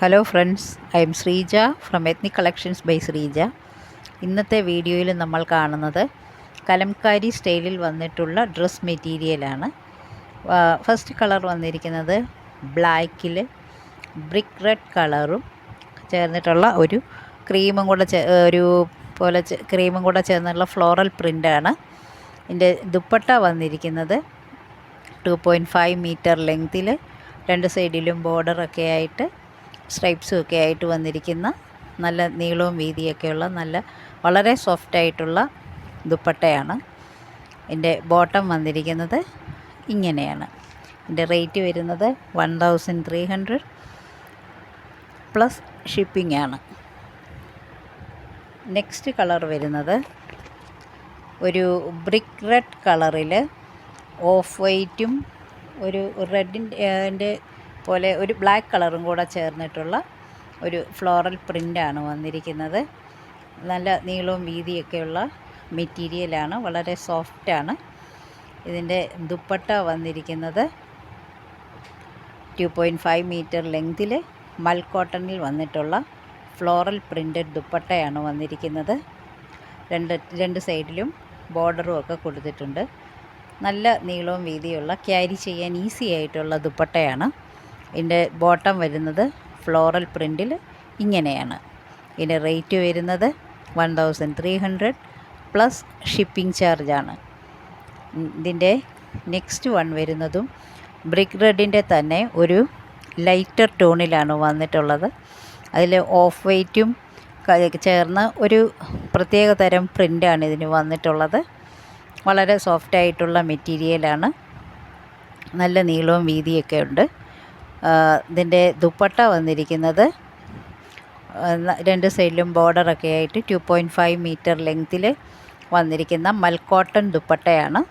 Hello friends, I'm Sreeja from ethnic collections by Sreeja. ഇന്നത്തെ വീഡിയോയിൽ നമ്മൾ കാണുന്നത് കലംകാരി സ്റ്റൈലിൽ വന്നിട്ടുള്ള ഡ്രസ് മെറ്റീരിയലാണ്. ഫസ്റ്റ് കളർ വന്നിരിക്കുന്നത് ബ്ലാക്കിൽ ബ്രിക്ക് റെഡ് കളറും ചേർന്നിട്ടുള്ള ഒരു ക്രീമും കൂടെ ക്രീമും കൂടെ ചേർന്നുള്ള ഫ്ലോറൽ പ്രിൻ്റാണ്. ഇതിൻ്റെ ദുപ്പട്ട വന്നിരിക്കുന്നത് 2.5 മീറ്റർ ലെങ്ത്തിൽ രണ്ട് സൈഡിലും ബോർഡറൊക്കെ ആയിട്ട് സ്ട്രൈപ്സും ഒക്കെ ആയിട്ട് വന്നിരിക്കുന്ന നല്ല നീളവും വീതിയൊക്കെയുള്ള വളരെ സോഫ്റ്റായിട്ടുള്ള ദുപ്പട്ടയാണ്. ഇതിൻ്റെ ബോട്ടം വന്നിരിക്കുന്നത് ഇങ്ങനെയാണ്. ഇതിൻ്റെ റേറ്റ് വരുന്നത് 1300 പ്ലസ് ഷിപ്പിംഗ് ആണ്. നെക്സ്റ്റ് കളർ വരുന്നത് ഒരു ബ്രിക്ക് റെഡ് കളറിൽ ഓഫ് വൈറ്റും ഒരു റെഡിൻ്റെ പോലെ ഒരു ബ്ലാക്ക് കളറും കൂടെ ചേർന്നിട്ടുള്ള ഒരു ഫ്ലോറൽ പ്രിൻ്റാണ് വന്നിരിക്കുന്നത്. നല്ല നീളവും വീതിയൊക്കെയുള്ള മെറ്റീരിയലാണ്, വളരെ സോഫ്റ്റാണ്. ഇതിൻ്റെ ദുപ്പട്ട വന്നിരിക്കുന്നത് 2.5 മീറ്റർ ലെങ്തിൽ മൽക്കോട്ടണിൽ വന്നിട്ടുള്ള ഫ്ലോറൽ പ്രിൻ്റഡ് ദുപ്പട്ടയാണ് വന്നിരിക്കുന്നത്. രണ്ട് സൈഡിലും ബോർഡറും ഒക്കെ കൊടുത്തിട്ടുണ്ട്. നല്ല നീളവും വീതിയുള്ള ക്യാരി ചെയ്യാൻ ഈസി ആയിട്ടുള്ള ദുപ്പട്ടയാണ്. ഇതിൻ്റെ ബോട്ടം വരുന്നത് ഫ്ലോറൽ പ്രിൻറ്റിൽ ഇങ്ങനെയാണ്. ഇതിൻ്റെ റേറ്റ് വരുന്നത് 1300 പ്ലസ് ഷിപ്പിംഗ് ചാർജാണ്. ഇതിൻ്റെ നെക്സ്റ്റ് വൺ വരുന്നതും ബ്രിക്ക് റെഡിൻ്റെ തന്നെ ഒരു ലൈറ്റർ ടോണിലാണ് വന്നിട്ടുള്ളത്. അതിൽ ഓഫ് വൈറ്റും ചേർന്ന് ഒരു പ്രത്യേക തരം പ്രിൻ്റാണ് ഇതിന് വന്നിട്ടുള്ളത്. വളരെ സോഫ്റ്റായിട്ടുള്ള മെറ്റീരിയലാണ്, നല്ല നീളവും വീതിയൊക്കെ ഉണ്ട്. ഇതിൻ്റെ ദുപ്പട്ട വന്നിരിക്കുന്നത് രണ്ട് സൈഡിലും ബോർഡറൊക്കെ ആയിട്ട് 2.5 മീറ്റർ ലെങ്തിൽ വന്നിരിക്കുന്ന മൽക്കോട്ടൺ ദുപ്പട്ടയാണ്.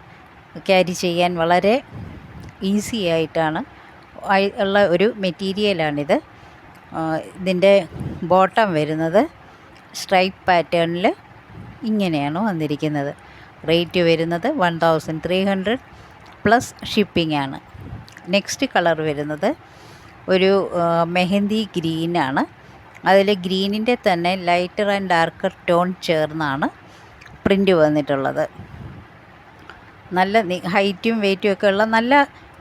ക്യാരി ചെയ്യാൻ വളരെ ഈസി ആയിട്ടാണ് ഉള്ള ഒരു മെറ്റീരിയലാണിത്. ഇതിൻ്റെ ബോട്ടം വരുന്നത് സ്ട്രൈപ്പ് പാറ്റേണിൽ ഇങ്ങനെയാണ് വന്നിരിക്കുന്നത്. റേറ്റ് വരുന്നത് 1300 പ്ലസ് ഷിപ്പിംഗ് ആണ്. നെക്സ്റ്റ് കളർ വരുന്നത് ഒരു മെഹന്തി ഗ്രീനാണ്. അതിൽ ഗ്രീനിൻ്റെ തന്നെ ലൈറ്റർ ആൻഡ് ഡാർക്കർ ടോൺ ചേർന്നാണ് പ്രിൻ്റ് വന്നിട്ടുള്ളത്. നല്ല ഹൈറ്റും വെയ്റ്റും ഒക്കെ ഉള്ള നല്ല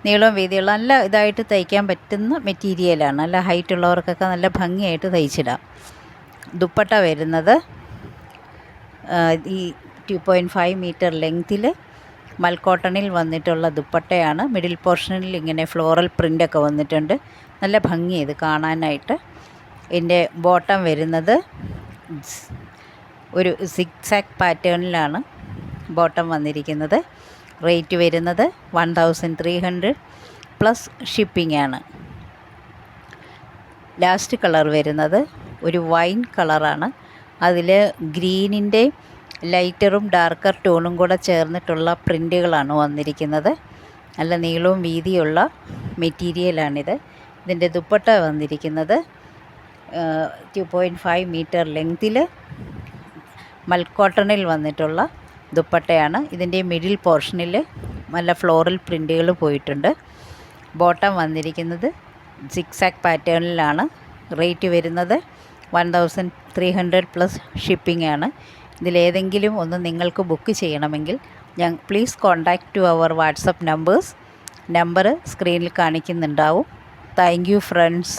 നീളവും വീതിയുള്ള നല്ല ഇതായിട്ട് തയ്ക്കാൻ പറ്റുന്ന മെറ്റീരിയലാണ്. നല്ല ഹൈറ്റ് ഉള്ളവർക്കൊക്കെ നല്ല ഭംഗിയായിട്ട് തയ്ച്ചിടാം. ദുപ്പട്ട വരുന്നത് ഈ 2.5 മീറ്റർ ലെങ്തിൽ മൽക്കോട്ടണിൽ വന്നിട്ടുള്ള ദുപ്പട്ടയാണ്. മിഡിൽ പോർഷനിൽ ഇങ്ങനെ ഫ്ലോറൽ പ്രിൻ്റൊക്കെ വന്നിട്ടുണ്ട്. നല്ല ഭംഗി ഇത് കാണാനായിട്ട്. ഇതിൻ്റെ ബോട്ടം വരുന്നത് ഒരു സിക്സാക്ക് പാറ്റേണിലാണ് ബോട്ടം വന്നിരിക്കുന്നത്. റേറ്റ് വരുന്നത് 1300 പ്ലസ് ഷിപ്പിംഗ് ആണ്. ലാസ്റ്റ് കളർ വരുന്നത് ഒരു വൈൻ കളറാണ്. അതിൽ ഗ്രീനിൻ്റെ ലൈറ്ററും ഡാർക്കർ ടോണും കൂടെ ചേർന്നിട്ടുള്ള പ്രിൻ്റുകളാണ് വന്നിരിക്കുന്നത്. നല്ല നീളവും വീതിയുള്ള മെറ്റീരിയലാണിത്. ഇതിൻ്റെ ദുപ്പട്ട വന്നിരിക്കുന്നത് 2.5 മീറ്റർ ലെങ്തിൽ മൽക്കോട്ടണിൽ വന്നിട്ടുള്ള ദുപ്പട്ടയാണ്. ഇതിൻ്റെ മിഡിൽ പോർഷനിൽ നല്ല ഫ്ലോറൽ പ്രിൻ്റുകൾ പോയിട്ടുണ്ട്. ബോട്ടം വന്നിരിക്കുന്നത് സിക്സാക്ക് പാറ്റേണിലാണ്. റേറ്റ് വരുന്നത് 1300 പ്ലസ് ഷിപ്പിംഗ് ആണ്. ഇതിലേതെങ്കിലും ഒന്ന് നിങ്ങൾക്ക് ബുക്ക് ചെയ്യണമെങ്കിൽ please contact to our WhatsApp number സ്ക്രീനിൽ കാണിക്കുന്നുണ്ടാവും. Thank you friends.